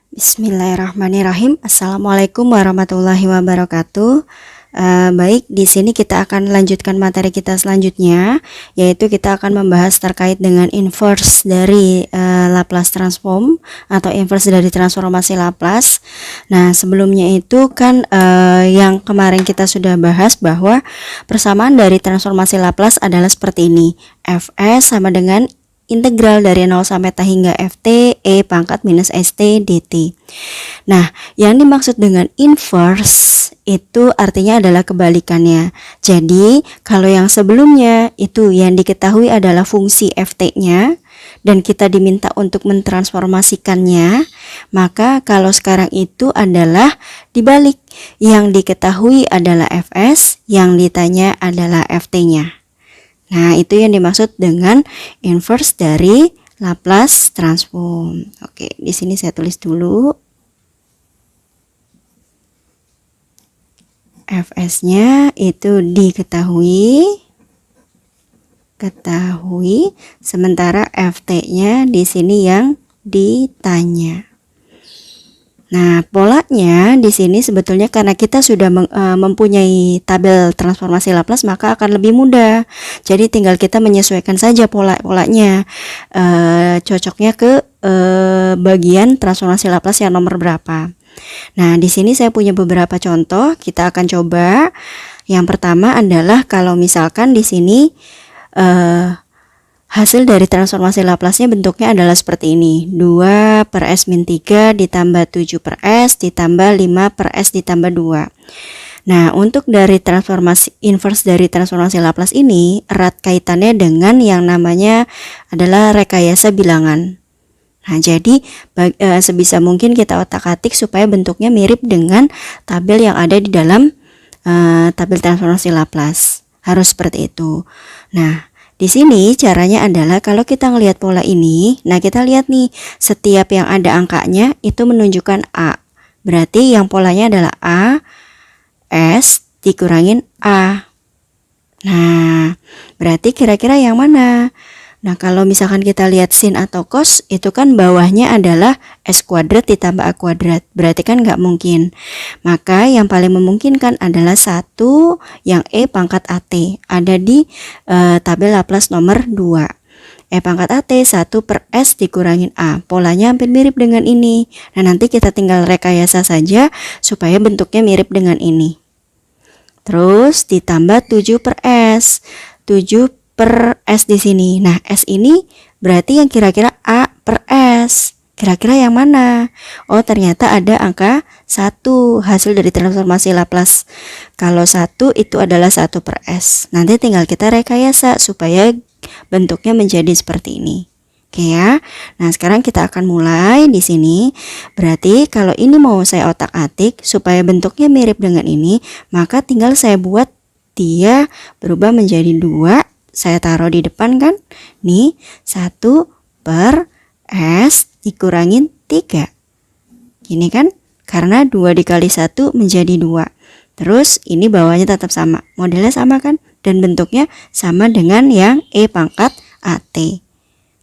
Bismillahirrahmanirrahim. Assalamualaikum warahmatullahi wabarakatuh. Baik, di sini kita akan lanjutkan materi kita selanjutnya, yaitu kita akan membahas terkait dengan inverse dari Laplace transform atau inverse dari transformasi Laplace. Nah, sebelumnya itu kan yang kemarin kita sudah bahas bahwa persamaan dari transformasi Laplace adalah seperti ini. Fs sama dengan integral dari 0 sampai t hingga ft e pangkat minus st dt. Nah, yang dimaksud dengan inverse itu artinya adalah kebalikannya. Jadi, kalau yang sebelumnya itu yang diketahui adalah fungsi ft-nya dan kita diminta untuk mentransformasikannya, maka kalau sekarang itu adalah dibalik. Yang diketahui adalah fs, yang ditanya adalah ft-nya. Nah, itu yang dimaksud dengan inverse dari Laplace transform. Oke, di sini saya tulis dulu. Fs-nya itu diketahui, sementara ft-nya di sini yang ditanya. Nah, polanya di sini sebetulnya karena kita sudah mempunyai tabel transformasi Laplace, maka akan lebih mudah. Jadi tinggal kita menyesuaikan saja polanya, cocoknya ke bagian transformasi Laplace yang nomor berapa. Nah, di sini saya punya beberapa contoh. Kita akan coba. Yang pertama adalah kalau misalkan di sini hasil dari transformasi Laplace-nya bentuknya adalah seperti ini. 2 per S min 3 ditambah 7 per S ditambah 5 per S ditambah 2. Nah, untuk dari transformasi inverse dari transformasi Laplace ini, erat kaitannya dengan yang namanya adalah rekayasa bilangan. Nah, jadi sebisa mungkin kita otak-atik supaya bentuknya mirip dengan tabel yang ada di dalam tabel transformasi Laplace. Harus seperti itu. Nah, di sini caranya adalah kalau kita ngelihat pola ini, nah kita lihat nih, setiap yang ada angkanya itu menunjukkan A. Berarti yang polanya adalah A, S dikurangin A. Nah, berarti kira-kira yang mana? Nah, kalau misalkan kita lihat sin atau cos, itu kan bawahnya adalah S kuadrat ditambah A kuadrat. Berarti kan nggak mungkin. Maka yang paling memungkinkan adalah 1 yang E pangkat AT. Ada di tabel Laplace nomor 2. E pangkat AT 1 per S dikurangin A. Polanya hampir mirip dengan ini. Nah, nanti kita tinggal rekayasa saja supaya bentuknya mirip dengan ini. Terus ditambah 7 per S. 7 per S di sini. Nah, S ini berarti yang kira-kira A per S. Kira-kira yang mana? Oh, ternyata ada angka 1 hasil dari transformasi Laplace. Kalau 1 itu adalah 1 per S. Nanti tinggal kita rekayasa supaya bentuknya menjadi seperti ini. Oke ya. Nah, sekarang kita akan mulai di sini. Berarti kalau ini mau saya otak-atik supaya bentuknya mirip dengan ini, maka tinggal saya buat dia berubah menjadi 2. Saya taruh di depan kan, nih 1 per S dikurangin 3. Gini kan, karena 2 dikali 1 menjadi 2. Terus ini bawahnya tetap sama, modelnya sama kan, dan bentuknya sama dengan yang E pangkat AT.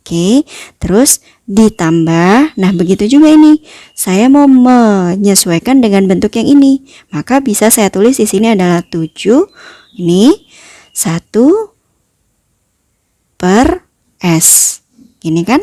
Oke, terus ditambah, nah begitu juga ini, saya mau menyesuaikan dengan bentuk yang ini, maka bisa saya tulis di sini adalah 7, ini 1 per S. Gini kan?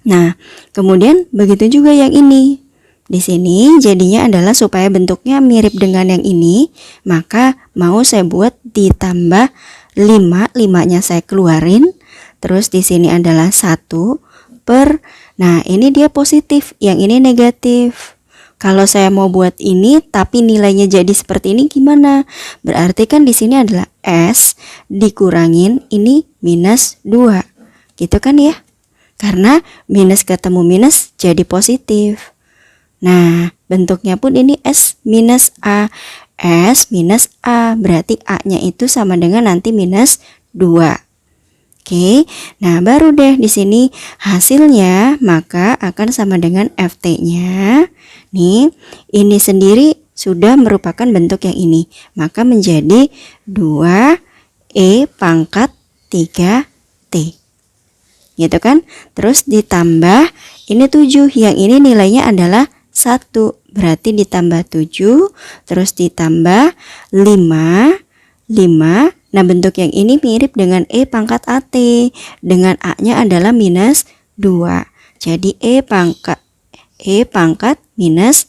Nah, kemudian begitu juga yang ini. Di sini jadinya adalah supaya bentuknya mirip dengan yang ini, maka mau saya buat ditambah 5, 5-nya saya keluarin. Terus di sini adalah 1 per, nah ini dia positif, yang ini negatif. Kalau saya mau buat ini tapi nilainya jadi seperti ini gimana? Berarti kan di sini adalah S dikurangin ini minus 2. Gitu kan ya? Karena minus ketemu minus jadi positif. Nah, bentuknya pun ini S minus A. S minus A, berarti A-nya itu sama dengan nanti minus 2. Oke, nah baru deh di sini hasilnya maka akan sama dengan FT-nya. Nih, ini sendiri sudah merupakan bentuk yang ini. Maka menjadi 2 E pangkat 3T. gitu kan. Terus ditambah ini 7, yang ini nilainya adalah 1, berarti ditambah 7, terus ditambah 5. Nah, bentuk yang ini mirip dengan E pangkat AT, dengan A-nya adalah minus 2. Jadi E pangkat minus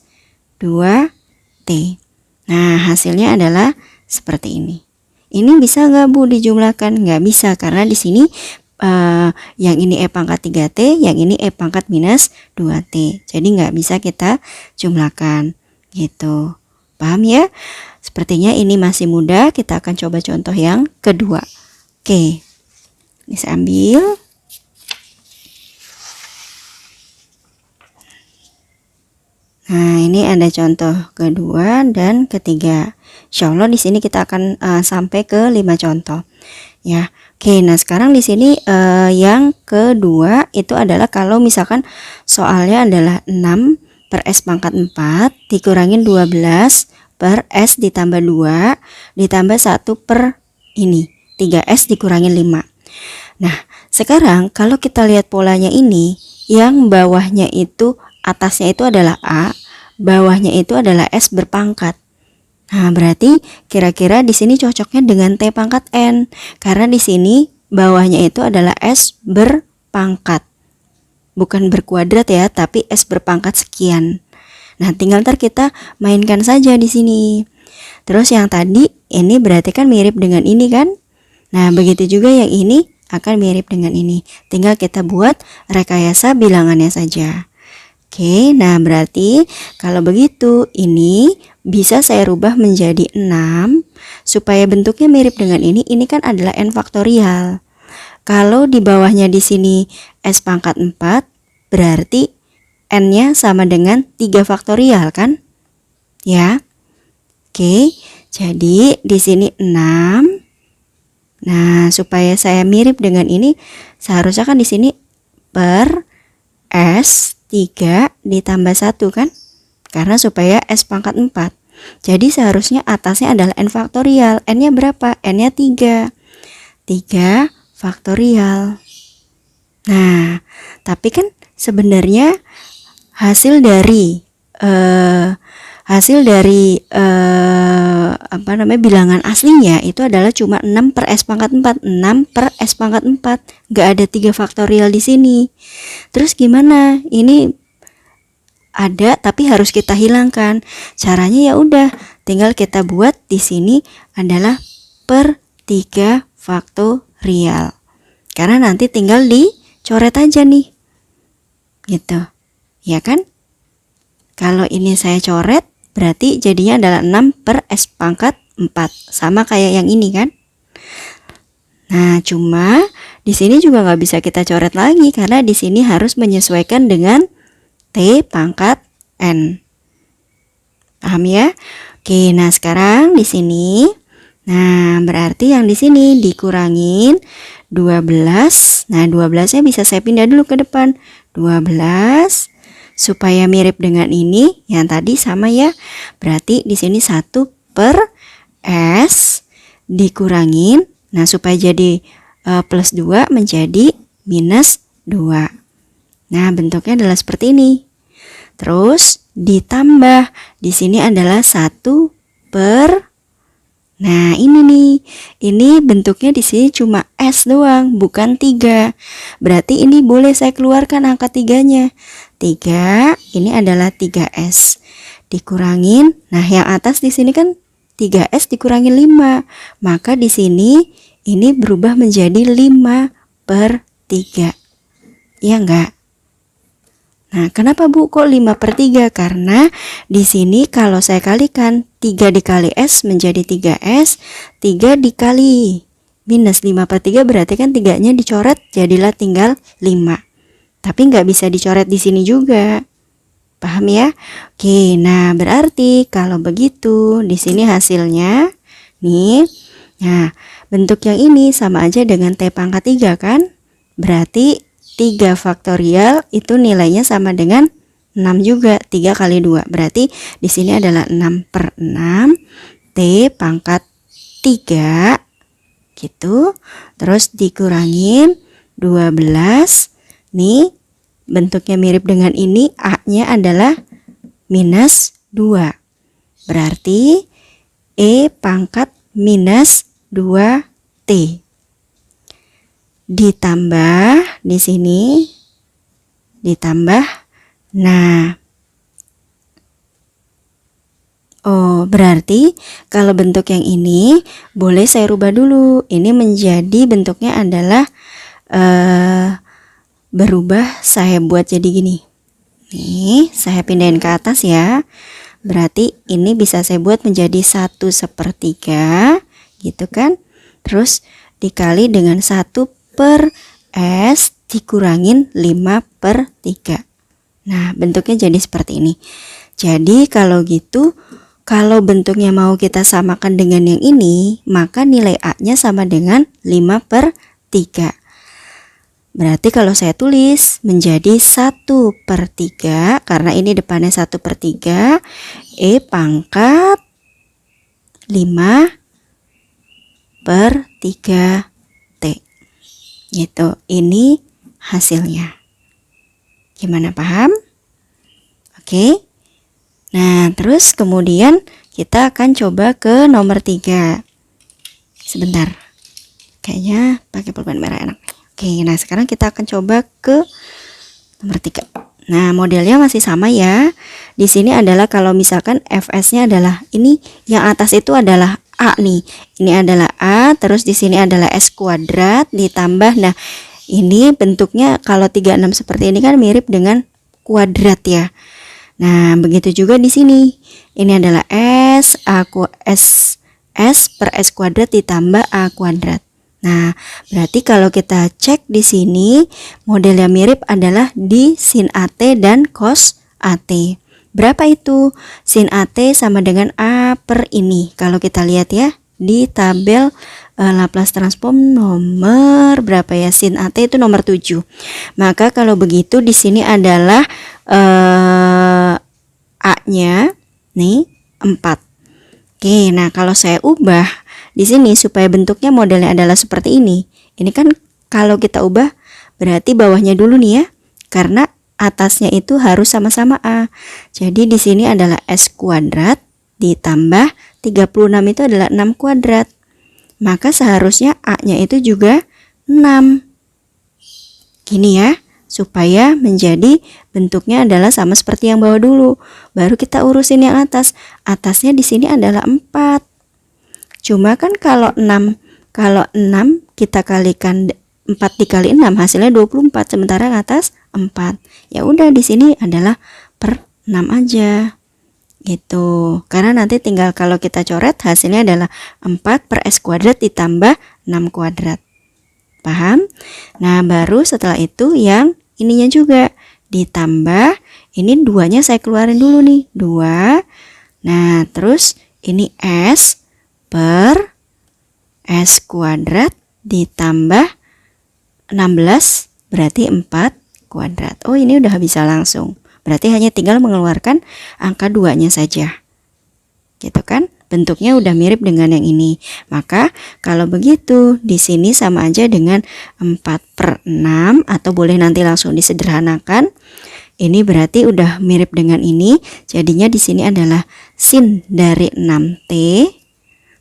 2T. Nah, hasilnya adalah seperti ini. Ini bisa nggak Bu dijumlahkan? Nggak bisa, karena di sini yang ini E pangkat 3T, yang ini E pangkat minus 2T. Jadi nggak bisa kita jumlahkan. Gitu. Paham ya? Sepertinya ini masih mudah. Kita akan coba contoh yang kedua. Oke. Ini saya ambil. Nah, ini ada contoh kedua dan ketiga. Insya Allah di sini kita akan sampai ke 5 contoh. Ya, oke. Nah, sekarang di sini yang kedua itu adalah kalau misalkan soalnya adalah 6 per S pangkat 4 dikurangin 12 per S ditambah 2 ditambah 1 per ini 3S dikurangin 5. Nah, sekarang kalau kita lihat polanya ini, yang bawahnya itu, atasnya itu adalah A, bawahnya itu adalah S berpangkat. Nah, berarti kira-kira di sini cocoknya dengan T pangkat N, karena di sini bawahnya itu adalah S berpangkat. Bukan berkuadrat ya, tapi S berpangkat sekian. Nah, tinggal ntar kita mainkan saja di sini. Terus yang tadi ini berarti kan mirip dengan ini kan? Nah, begitu juga yang ini akan mirip dengan ini. Tinggal kita buat rekayasa bilangannya saja. Oke, nah berarti kalau begitu ini bisa saya rubah menjadi 6 supaya bentuknya mirip dengan ini kan adalah N faktorial. Kalau di bawahnya di sini S pangkat 4, berarti N-nya sama dengan 3 faktorial kan? Ya. Oke, jadi di sini 6. Nah, supaya saya mirip dengan ini, seharusnya kan di sini per S 3 ditambah 1 kan? Karena supaya S pangkat 4. Jadi seharusnya atasnya adalah N faktorial. N-nya berapa? N-nya 3. 3 faktorial. Nah, tapi kan sebenarnya hasil dari bilangan aslinya itu adalah cuma 6 per S pangkat 4. 6 per S pangkat 4. Nggak ada 3 faktorial di sini. Terus gimana? Ini ada tapi harus kita hilangkan. Caranya ya udah, tinggal kita buat di sini adalah per 3 faktorial. Karena nanti tinggal dicoret aja nih. Gitu. Ya kan? Kalau ini saya coret, berarti jadinya adalah 6 per S pangkat 4. Sama kayak yang ini kan? Nah, cuma di sini juga nggak bisa kita coret lagi karena di sini harus menyesuaikan dengan T pangkat N. Paham ya? Oke, nah sekarang di sini, nah berarti yang di sini dikurangin 12. Nah, 12-nya bisa saya pindah dulu ke depan. 12 supaya mirip dengan ini yang tadi sama ya. Berarti di sini 1 per S dikurangin. Nah, supaya jadi plus 2 menjadi minus 2. Nah, bentuknya adalah seperti ini. Terus ditambah di sini adalah 1 per. Nah, ini nih. Ini bentuknya di sini cuma S doang, bukan 3. Berarti ini boleh saya keluarkan angka 3-nya. 3 ini adalah 3S. Dikurangin. Nah, yang atas di sini kan 3S dikurangin 5. Maka di sini ini berubah menjadi 5 per 3. Iya enggak? Nah, kenapa Bu kok 5 per 3? Karena di sini kalau saya kalikan 3 dikali S menjadi 3S, 3 dikali minus 5 per 3 berarti kan 3-nya dicoret jadilah tinggal 5. Tapi nggak bisa dicoret di sini juga. Paham ya? Oke, nah berarti kalau begitu di sini hasilnya nih. Nah, bentuk yang ini sama aja dengan T pangkat 3 kan? Berarti 3 faktorial itu nilainya sama dengan 6 juga. 3 kali 2. Berarti di sini adalah 6 per 6 T pangkat 3 gitu. Terus dikurangin 12. Nih, bentuknya mirip dengan ini, A-nya adalah minus 2. Berarti E pangkat minus 2T. Ditambah di sini, ditambah. Nah, oh, berarti kalau bentuk yang ini boleh saya rubah dulu. Ini menjadi bentuknya adalah berubah, saya buat jadi gini. Nih, saya pindahin ke atas ya. Berarti ini bisa saya buat menjadi 1/3 gitu kan. Terus dikali dengan 1/S dikurangin 5/3. Nah, bentuknya jadi seperti ini. Jadi kalau gitu, kalau bentuknya mau kita samakan dengan yang ini, maka nilai A-nya sama dengan 5/3. Berarti kalau saya tulis menjadi 1/3, karena ini depannya 1/3, E pangkat 5/3T. Gitu, ini hasilnya. Gimana, paham? Oke. Nah, terus kemudian kita akan coba ke nomor 3. Sebentar. Kayaknya pakai pulpen merah enak. Oke, nah sekarang kita akan coba ke nomor 3. Nah, modelnya masih sama ya. Di sini adalah kalau misalkan Fs-nya adalah ini, yang atas itu adalah A nih. Ini adalah A, terus di sini adalah S kuadrat ditambah. Nah, ini bentuknya kalau 36 seperti ini kan mirip dengan kuadrat ya. Nah, begitu juga di sini. Ini adalah S per S kuadrat ditambah A kuadrat. Nah, berarti kalau kita cek di sini, model yang mirip adalah di sin AT dan cos AT. Berapa itu? Sin AT sama dengan A per ini. Kalau kita lihat ya, di tabel Laplace transform nomor berapa ya? Sin AT itu nomor 7. Maka kalau begitu di sini adalah A-nya nih 4. Oke, nah kalau saya ubah di sini supaya bentuknya modelnya adalah seperti ini. Ini kan kalau kita ubah berarti bawahnya dulu nih ya. Karena atasnya itu harus sama-sama A. Jadi di sini adalah S kuadrat ditambah 36 itu adalah 6 kuadrat. Maka seharusnya A-nya itu juga 6. Gini ya, supaya menjadi bentuknya adalah sama seperti yang bawah dulu. Baru kita urusin yang atas. Atasnya di sini adalah 4. Cuma kan kalau 6 kita kalikan 4 dikali 6 hasilnya 24, sementara yang atas 4. Ya udah di sini adalah per 6 aja. Gitu. Karena nanti tinggal kalau kita coret hasilnya adalah 4 per S kuadrat ditambah 6 kuadrat. Paham? Nah, baru setelah itu yang ininya juga ditambah, ini 2-nya saya keluarin dulu nih, 2. Nah, terus ini S per S kuadrat ditambah 16 berarti 4 kuadrat. Oh, ini udah bisa langsung. Berarti hanya tinggal mengeluarkan angka 2-nya saja. Gitu kan? Bentuknya udah mirip dengan yang ini. Maka kalau begitu di sini sama aja dengan 4/6 atau boleh nanti langsung disederhanakan. Ini berarti udah mirip dengan ini. Jadinya di sini adalah sin dari 6T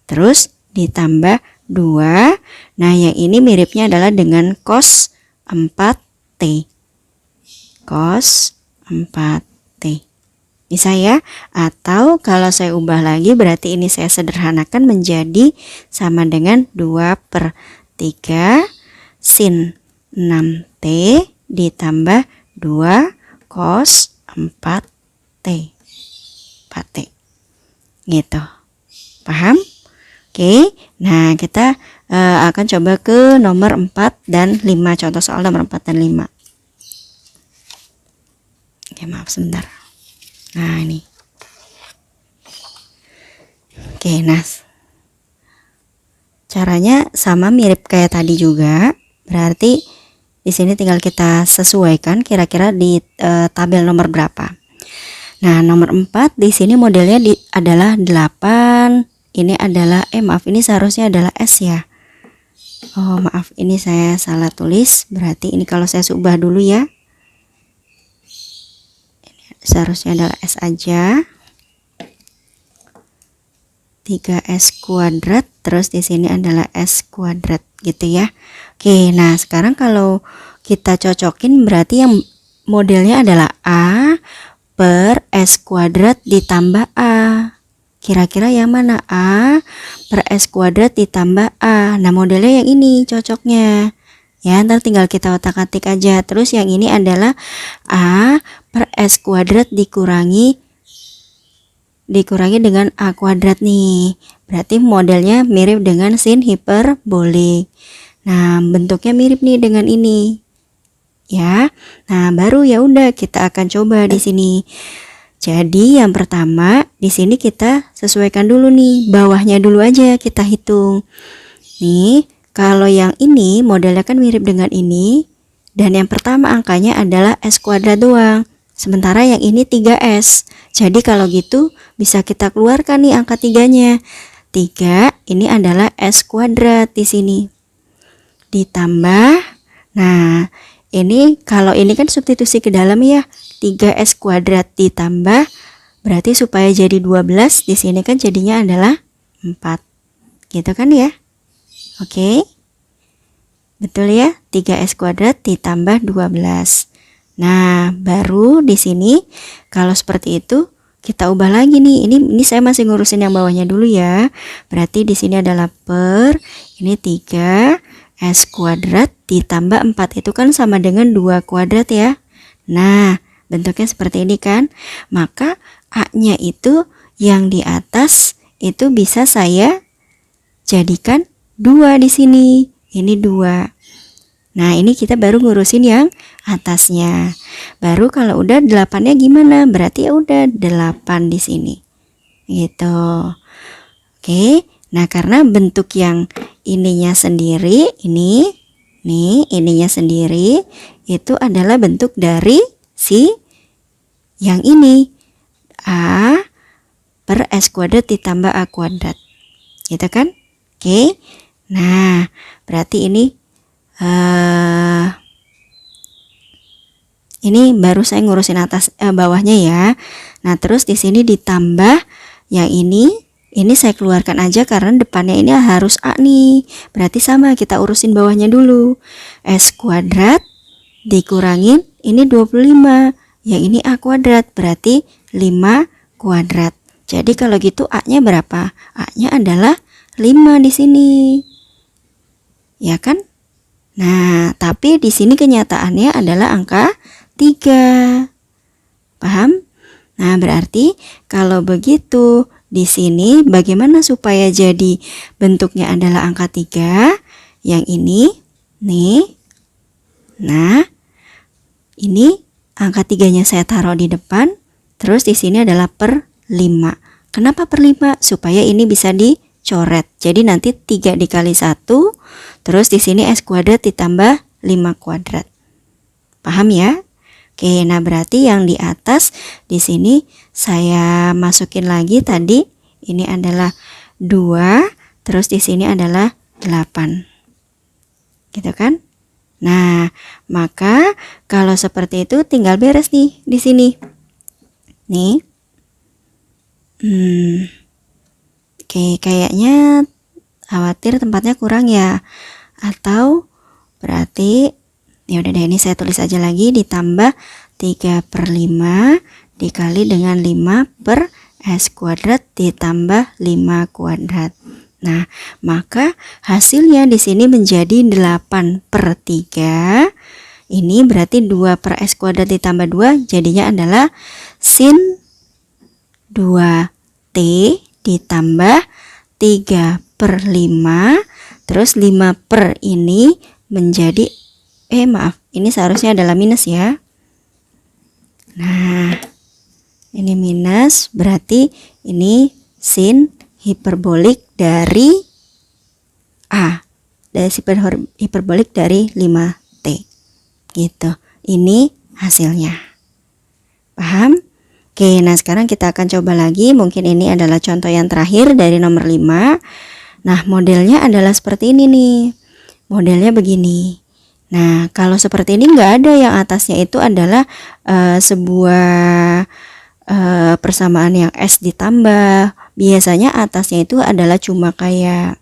terus ditambah 2. Nah, yang ini miripnya adalah dengan cos 4T. Cos 4T. Bisa ya? Atau kalau saya ubah lagi berarti ini saya sederhanakan menjadi sama dengan 2/3 sin 6T ditambah 2 cos 4T. 4T. Gitu. Paham? Oke. Nah, kita akan coba ke nomor 4 dan 5. Contoh soal nomor 4 dan 5. Oke, maaf sebentar. Nah, ini. Oke, nah. Caranya sama mirip kayak tadi juga. Berarti di sini tinggal kita sesuaikan kira-kira di tabel nomor berapa. Nah, nomor 4 di sini modelnya adalah 8. Ini adalah maaf, ini seharusnya adalah S ya. Oh maaf, ini saya salah tulis. Berarti ini kalau saya ubah dulu ya. Ini seharusnya adalah S aja. 3S kuadrat, terus di sini adalah S kuadrat gitu ya. Oke, nah sekarang kalau kita cocokin berarti yang modelnya adalah A per S kuadrat ditambah A. Kira-kira yang mana? A per S kuadrat ditambah A. Nah modelnya yang ini cocoknya ya, ntar tinggal kita otak-atik aja. Terus yang ini adalah A per S kuadrat dikurangi dengan A kuadrat nih. Berarti modelnya mirip dengan sin hiperbolik. Nah bentuknya mirip nih dengan ini ya. Nah baru ya udah kita akan coba di sini. Jadi yang pertama di sini kita sesuaikan dulu nih, bawahnya dulu aja kita hitung. Nih, kalau yang ini modelnya kan mirip dengan ini, dan yang pertama angkanya adalah S kuadrat doang. Sementara yang ini 3S. Jadi kalau gitu bisa kita keluarkan nih angka 3-nya. 3 ini adalah S kuadrat di sini. Ditambah, nah ini kalau ini kan substitusi ke dalam ya, 3S kuadrat ditambah, berarti supaya jadi 12, di sini kan jadinya adalah 4. Gitu kan ya? Oke. Betul ya? 3S kuadrat ditambah 12. Nah, baru di sini kalau seperti itu kita ubah lagi nih. Ini saya masih ngurusin yang bawahnya dulu ya. Berarti di sini adalah per ini 3 S kuadrat ditambah 4 itu kan sama dengan 2 kuadrat ya. Nah, bentuknya seperti ini kan. Maka A-nya itu yang di atas itu bisa saya jadikan 2 di sini. Ini 2. Nah, ini kita baru ngurusin yang atasnya. Baru kalau udah 8-nya gimana? Berarti ya udah 8 di sini. Gitu. Oke. Nah, karena bentuk yang ininya sendiri, ininya sendiri, itu adalah bentuk dari si yang ini. A per S kuadrat ditambah A kuadrat. Gitu kan? Oke. Nah, berarti ini baru saya ngurusin atas bawahnya ya. Nah, terus di sini ditambah yang ini saya keluarkan aja karena depannya ini harus A nih. Berarti sama, kita urusin bawahnya dulu. S kuadrat dikurangin ini 25. Yang ini A kuadrat, berarti 5 kuadrat. Jadi kalau gitu A-nya berapa? A-nya adalah 5 di sini. Ya kan? Nah, tapi di sini kenyataannya adalah angka 3. Paham? Nah, berarti kalau begitu di sini bagaimana supaya jadi bentuknya adalah angka 3? Yang ini nih. Nah, ini angka 3-nya saya taruh di depan, terus di sini adalah per 5. Kenapa per 5? Supaya ini bisa dicoret. Jadi nanti 3 dikali 1, terus di sini S kuadrat ditambah 5 kuadrat. Paham ya? Oke, nah berarti yang di atas di sini saya masukin lagi tadi, ini adalah 2, terus di sini adalah 8. Gitu kan? Nah, maka kalau seperti itu tinggal beres nih di sini. Nih. Oke, kayaknya khawatir tempatnya kurang ya. Atau berarti ya udah deh, ini saya tulis aja lagi, ditambah 3 per 5 dikali dengan 5 per S kuadrat ditambah 5 kuadrat. Nah, maka hasilnya di sini menjadi 8 per 3. Ini berarti 2 per S kuadrat ditambah 2 jadinya adalah sin 2T ditambah 3 per 5. Terus 5 per ini menjadi maaf, ini seharusnya adalah minus ya. Nah, ini minus, berarti ini sin hiperbolik dari A. Dari sin hiperbolik dari 5T. Gitu. Ini hasilnya. Paham? Oke, nah sekarang kita akan coba lagi. Mungkin ini adalah contoh yang terakhir dari nomor 5. Nah, modelnya adalah seperti ini nih. modelnya begini. Nah, kalau seperti ini nggak ada, yang atasnya itu adalah sebuah persamaan yang S ditambah. Biasanya atasnya itu adalah cuma kayak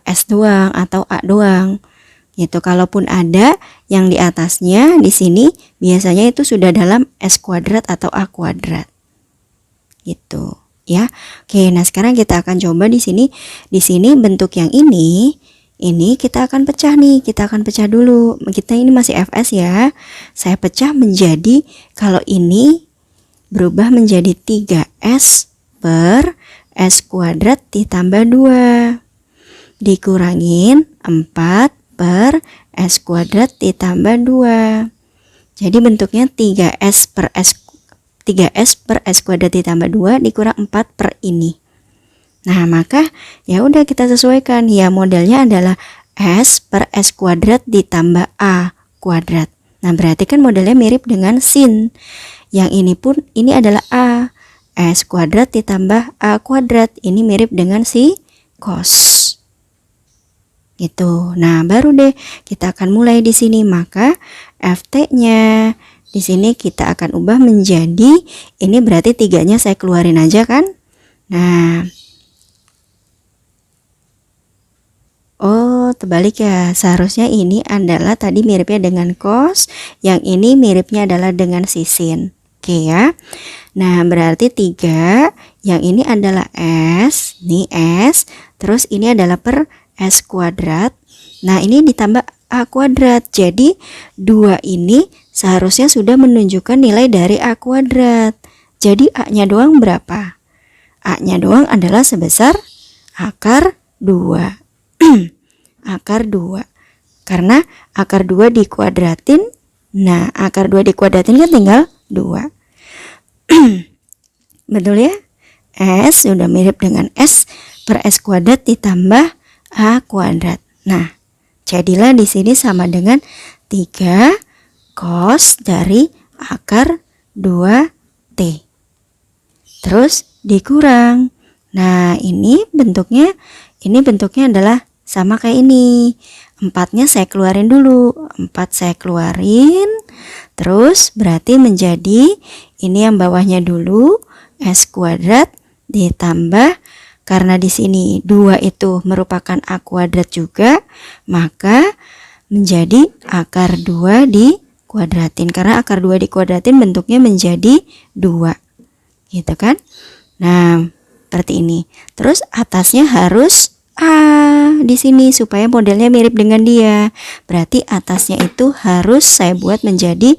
S doang atau A doang gitu. Kalaupun ada yang di atasnya di sini biasanya itu sudah dalam S kuadrat atau A kuadrat gitu ya. Oke, nah sekarang kita akan coba di sini. Di sini bentuk yang ini kita akan pecah nih. Kita akan pecah dulu. Kita ini masih Fs ya. Saya pecah menjadi, kalau ini berubah menjadi 3S per S kuadrat ditambah 2 dikurangin 4 per S kuadrat ditambah 2. Jadi bentuknya 3S per S kuadrat ditambah 2 dikurang 4 per ini. Nah, maka ya udah kita sesuaikan. Ya, modelnya adalah S per S kuadrat ditambah A kuadrat. Nah, berarti kan modelnya mirip dengan sin. Yang ini pun ini adalah A. S kuadrat ditambah A kuadrat. Ini mirip dengan si cos. Gitu. Nah, baru deh kita akan mulai di sini. Maka FT-nya di sini kita akan ubah menjadi, ini berarti 3-nya saya keluarin aja kan. Nah, oh terbalik ya, seharusnya ini adalah tadi miripnya dengan cos, yang ini miripnya adalah dengan sin. Oke ya. Nah, berarti 3, yang ini adalah S, ini S, terus ini adalah per S kuadrat. Nah, ini ditambah A kuadrat. Jadi 2 ini seharusnya sudah menunjukkan nilai dari A kuadrat. Jadi A-nya doang berapa? A-nya doang adalah sebesar akar 2. Akar 2. Karena akar 2 dikuadratin. Nah, akar 2 dikuadratin kan tinggal 2. Betul ya? S sudah mirip dengan S per S kuadrat ditambah A kuadrat. Nah, jadilah di sini sama dengan 3 cos dari akar 2T. Terus dikurang. Nah, ini bentuknya adalah sama kayak ini. 4-nya saya keluarin dulu. 4 saya keluarin. Terus berarti menjadi ini yang bawahnya dulu S kuadrat ditambah, karena di sini 2 itu merupakan A kuadrat juga, maka menjadi akar 2 dikuadratin. Karena akar 2 dikuadratin bentuknya menjadi 2. Gitu kan? Nah, seperti ini. Terus atasnya harus A di sini supaya modelnya mirip dengan dia. Berarti atasnya itu harus saya buat menjadi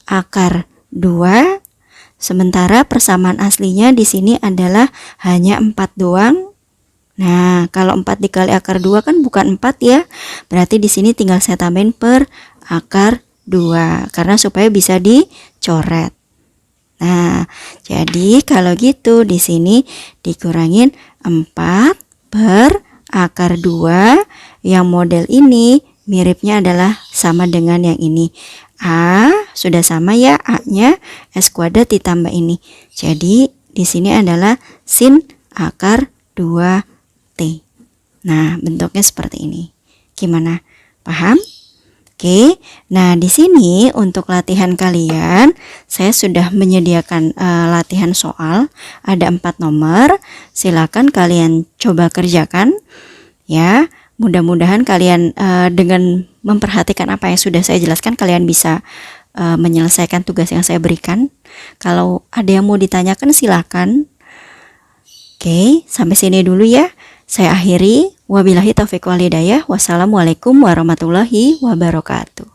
akar 2. Sementara persamaan aslinya di sini adalah hanya 4 doang. Nah, kalau 4 dikali akar 2 kan bukan 4 ya. Berarti di sini tinggal saya tambahin per akar 2 karena supaya bisa dicoret. Nah, jadi kalau gitu di sini dikurangin 4 per akar 2, yang model ini miripnya adalah sama dengan yang ini. A sudah sama ya, A-nya S kuadrat ditambah ini. Jadi di sini adalah sin akar 2T. Nah, bentuknya seperti ini. Gimana? Paham? Oke. Nah, di sini untuk latihan kalian saya sudah menyediakan latihan soal, ada 4 nomor. Silakan kalian coba kerjakan ya. Mudah-mudahan kalian dengan memperhatikan apa yang sudah saya jelaskan, kalian bisa menyelesaikan tugas yang saya berikan. Kalau ada yang mau ditanyakan silakan. Oke, sampai sini dulu ya. Saya akhiri. Wabillahi taufiq wal hidayah. Wassalamualaikum warahmatullahi wabarakatuh.